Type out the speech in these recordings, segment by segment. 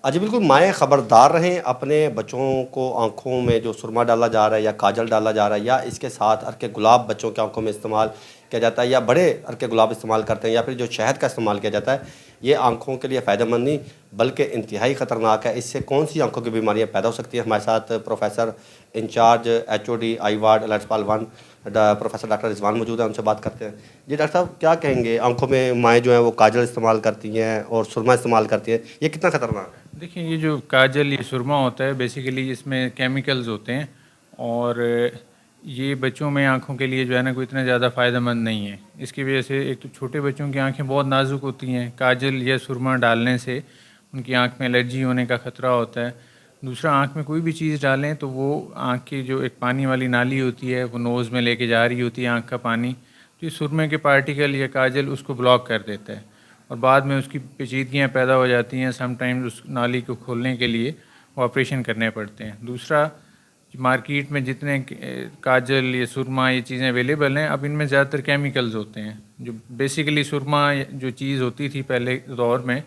जी बिल्कुल, माएँ खबरदार रहें, अपने बच्चों को आँखों में जो सुरमा डाला जा रहा है या काजल डाला जा रहा है या इसके साथ अर्क गुलाब बच्चों की आँखों में इस्तेमाल किया जाता है या बड़े अर्क गुलाब इस्तेमाल करते हैं या फिर जो शहद का इस्तेमाल किया जाता है, ये आँखों के लिए फ़ायदेमंद नहीं बल्कि इंतहाई ख़तरनाक है। इससे कौन-सी आँखों की बीमारियाँ पैदा हो सकती हैं? हमारे साथ प्रोफ़ेसर इंचार्ज एचओडी आई वार्ड लट्सपाल 1 प्रोफ़ेसर डॉक्टर रिज़वान मौजूद हैं, उनसे बात करते हैं। जी डॉक्टर साहब, क्या कहेंगे आँखों में माएँ जो हैं वो काजल इस्तेमाल करती हैं और सुरमा इस्तेमाल करती हैं, ये कितना ख़तरनाक है? देखिए, ये जो काजल ये सुरमा होता है बेसिकली इसमें केमिकल्स होते हैं और ये बच्चों में आँखों के लिए जो है ना कोई इतना ज़्यादा फ़ायदेमंद नहीं है। इसकी वजह से एक तो छोटे बच्चों की आँखें बहुत नाजुक होती हैं, काजल या सुरमा डालने से उनकी आँख में एलर्जी होने का ख़तरा होता है। दूसरा, आँख में कोई भी चीज़ डालें तो वो आँख की जो एक पानी वाली नाली होती है वो नोज़ में लेके जा रही होती है आँख का पानी, तो ये सुरमे के पार्टिकल या काजल उसको ब्लॉक कर देता है और बाद में उसकी पेचीदगियाँ पैदा हो जाती हैं। समटाइम्स उस नाली को खोलने के लिए ऑपरेशन करने पड़ते हैं। दूसरा, मार्केट में जितने काजल या सुरमा ये चीज़ें अवेलेबल हैं, अब इनमें ज़्यादातर केमिकल्स होते हैं। जो बेसिकली सुरमा जो चीज़ होती थी पहले दौर में,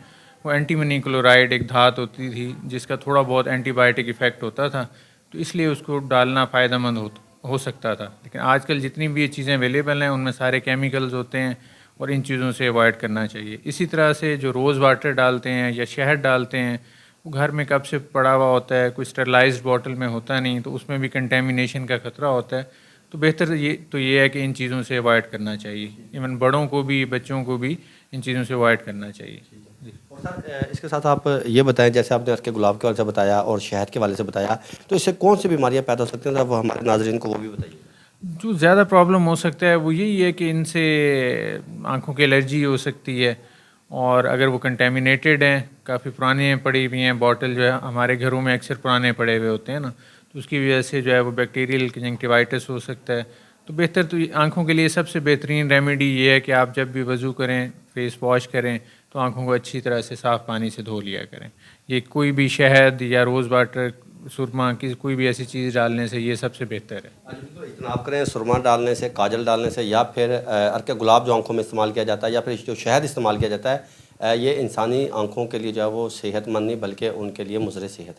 वो एंटीमनी क्लोराइड एक धात होती थी जिसका थोड़ा बहुत एंटीबायोटिक इफ़ेक्ट होता था, तो इसलिए उसको डालना फ़ायदेमंद हो सकता था। लेकिन आजकल जितनी भी ये चीज़ें अवेलेबल हैं उनमें सारे केमिकल्स होते हैं और इन चीज़ों से अवॉइड करना चाहिए। इसी तरह से जो रोज़ वाटर डालते हैं या शहद डालते हैं, वो घर में कब से पड़ा हुआ होता है, कोई स्टरलाइज्ड बॉटल में होता नहीं, तो उसमें भी कंटेमिनेशन का ख़तरा होता है। तो बेहतर ये है कि इन चीज़ों से अवॉइड करना चाहिए। इवन बड़ों को भी, बच्चों को भी इन चीज़ों से अवॉइड करना चाहिए। जी। और सर इसके साथ आप ये बताएं, जैसे आपने अर्क गुलाब के वाले से बताया और शहद के वाले से बताया, तो इससे कौन सी बीमारियां पैदा हो सकती हैं? वो हमारे नाजरीन को वो भी बताइए। जो ज़्यादा प्रॉब्लम हो सकता है वो यही है कि इनसे आँखों की एलर्जी हो सकती है और अगर वो कंटेमिनेटेड हैं, काफ़ी पुरानी पड़ी हुई हैं, बॉटल जो है हमारे घरों में अक्सर पुराने पड़े हुए होते हैं ना, तो उसकी वजह से जो है वो बैक्टीरियल कंजंक्टिवाइटिस हो सकता है। तो बेहतर तो आँखों के लिए सबसे बेहतरीन रेमेडी ये है कि आप जब भी वज़ू करें, फेस वॉश करें, तो आँखों को अच्छी तरह से साफ़ पानी से धो लिया करें। ये कोई भी शहद या रोज़ वाटर, सुरमा की कोई भी ऐसी चीज़ डालने से ये सबसे बेहतर है। आज बिल्कुल इजतनाब करें सुरमा डालने से, काजल डालने से या फिर अर्क गुलाब जो आंखों में इस्तेमाल किया जाता है या फिर जो शहद इस्तेमाल किया जाता है, ये इंसानी आंखों के लिए जो है वो सेहतमंद नहीं बल्कि उनके लिए मुज़र सेहत है।